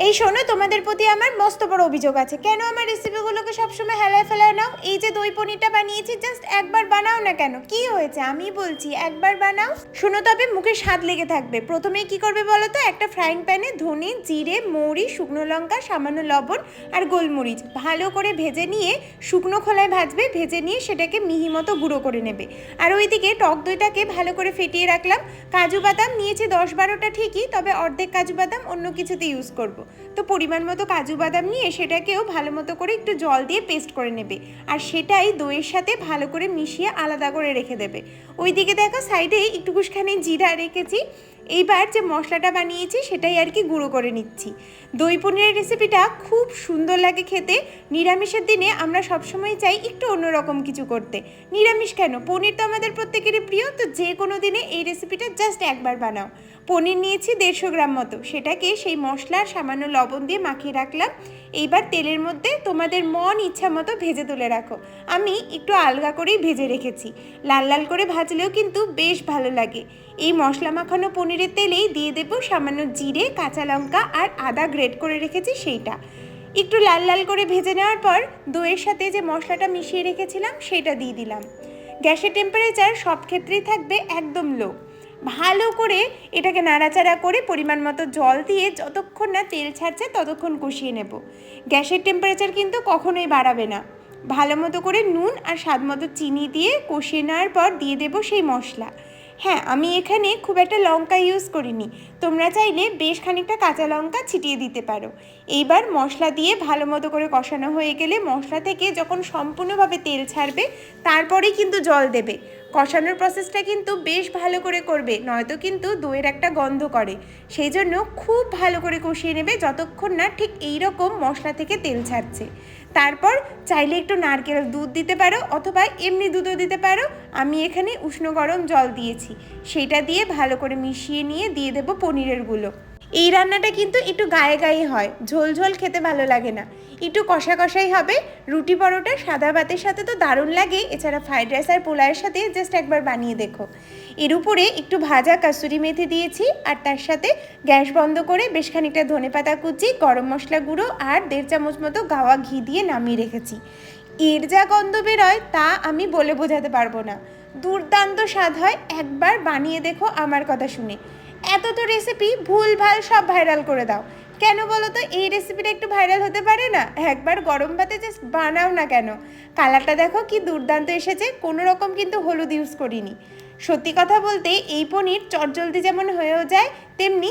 এই শোনো, তোমাদের প্রতি আমার মস্ত বড় অভিযোগ আছে। কেন আমার রেসিপিগুলোকে সবসময় হেলায় ফেলায় নাও? এই যে দই পনিরটা বানিয়েছি, জাস্ট একবার বানাও না কেন? কি হয়েছে আমি বলছি, একবার বানাও। শোনো, তবে মুখে স্বাদ লেগে থাকবে। প্রথমেই কি করবে বলো তো? একটা ফ্রাইং প্যানে ধনে, জিরে, মৌরি, শুকনো লঙ্কা, সামান্য লবণ আর গোলমরিচ ভালো করে ভেজে নিয়ে শুকনো খোলায় ভাজবে। ভেজে নিয়ে সেটাকে মিহি মতো গুঁড়ো করে নেবে। আর ওইদিকে টক দইটাকে ভালো করে ফেটিয়ে রাখলাম। কাজু বাদাম নিয়েছি 10-12টা ঠিকই, তবে অর্ধেক কাজু বাদাম অন্য কিছুতে ইউজ করব। তো পরিমাণ মতো কাজু বাদাম নিয়ে সেটাকেও ভালো মতো করে একটু জল দিয়ে পেস্ট করে নেবে। আর সেটাই দইয়ের সাথে ভালো করে মিশিয়ে আলাদা করে রেখে দেবে। ওইদিকে দেখো সাইডে একটুখানি জিরা রেখেছি। এইবার যে মশলাটা বানিয়েছি সেটাই আর কি গুঁড়ো করে নিচ্ছি। দই পনিরের রেসিপিটা খুব সুন্দর লাগে খেতে। নিরামিষের দিনে আমরা সবসময় চাই একটু অন্যরকম কিছু করতে। নিরামিষ কেন, পনির তো আমাদের প্রত্যেকেরই প্রিয়। তো যে কোনো দিনে এই রেসিপিটা জাস্ট একবার বানাও। পনির নিয়েছি 150 গ্রাম মতো, সেটাকে সেই মশলার সামান্য লবণ দিয়ে মাখিয়ে রাখলাম। এইবার তেলের মধ্যে তোমাদের মন ইচ্ছা মতো ভেজে তুলে রাখো। আমি একটু আলগা করেই ভেজে রেখেছি। লাল লাল করে ভাজলেও কিন্তু বেশ ভালো লাগে। এই মশলা মাখানো পনিরের তেলেই দিয়ে দেবো সামান্য জিরে, কাঁচা লঙ্কা আর আদা গ্রেট করে রেখেছি সেইটা। একটু লাল লাল করে ভেজে নেওয়ার পর দইয়ের সাথে যে মশলাটা মিশিয়ে রেখেছিলাম সেটা দিয়ে দিলাম। গ্যাসের টেম্পারেচার সব ক্ষেত্রেই থাকবে একদম লো। ভালো করে এটাকে নাড়াচাড়া করে পরিমাণ মতো জল দিয়ে যতক্ষণ না তেল ছাড়ছে ততক্ষণ কষিয়ে নেব। গ্যাসের টেম্পারেচার কিন্তু কখনোই বাড়াবে না। ভালো মতো করে নুন আর স্বাদ মতো চিনি দিয়ে কষিয়ে নেওয়ার পর দিয়ে দেবো সেই মশলা। হ্যাঁ, আমি এখানে খুব একটা লঙ্কা ইউজ করিনি। তোমরা চাইলে বেশ খানিকটা কাঁচা লঙ্কা ছিটিয়ে দিতে পারো। এইবার মশলা দিয়ে ভালো মতো করে কষানো হয়ে গেলে মশলা থেকে যখন সম্পূর্ণভাবে তেল ছাড়বে তারপরেই কিন্তু জল দেবে। কষানোর প্রসেসটা কিন্তু বেশ ভালো করে করবে, নয়তো কিন্তু দইয়ের একটা গন্ধ করে। সেই জন্য খুব ভালো করে কষিয়ে নেবে যতক্ষণ না ঠিক এই রকম মশলা থেকে তেল ছাড়ছে। তারপর চাইলে একটু নারকেল দুধ দিতে পারো অথবা এমনি দুধও দিতে পারো। আমি এখানে উষ্ণ গরম জল দিয়েছি। সেটা দিয়ে ভালো করে মিশিয়ে নিয়ে দিয়ে দেবো পনিরের গুলো। এই রান্নাটা কিন্তু একটু গায়ে গায়ে হয়, ঝোল ঝোল খেতে ভালো লাগে না, একটু কষা কষাই হবে। রুটি পরোটা সাদা ভাতের সাথে তো দারুণ লাগে। এছাড়া ফ্রাইড রাইস আর পোলাওয়ের সাথে জাস্ট একবার বানিয়ে দেখো। এর উপরে একটু ভাজা কাসুরি মেথি দিয়েছি আর তার সাথে গ্যাস বন্ধ করে বেশ খানিকটা ধনেপাতা কুচি, গরম মশলা গুঁড়ো আর 1.5 চামচ মতো গাওয়া ঘি দিয়ে নামিয়ে রেখেছি। এর যা গন্ধ বেরোয় তা আমি বলে বোঝাতে পারবো না। দুর্দান্ত স্বাদ হয়, একবার বানিয়ে দেখো আমার কথা শুনে। এত তো রেসিপি ভুলভাল সব ভাইরাল করে দাও কেন বলো তো? এই রেসিপিটা একটু ভাইরাল হতে পারে না? একবার গরম ভাতে জাস্ট বানাও না কেন। কালারটা দেখো কি দুর্দান্ত এসেছে, কোনো রকম কিন্তু হলুদ ইউজ করিনি। সত্যি কথা বলতে এই পনির চটজলদি যেমন হয়েও যায়, তেমনি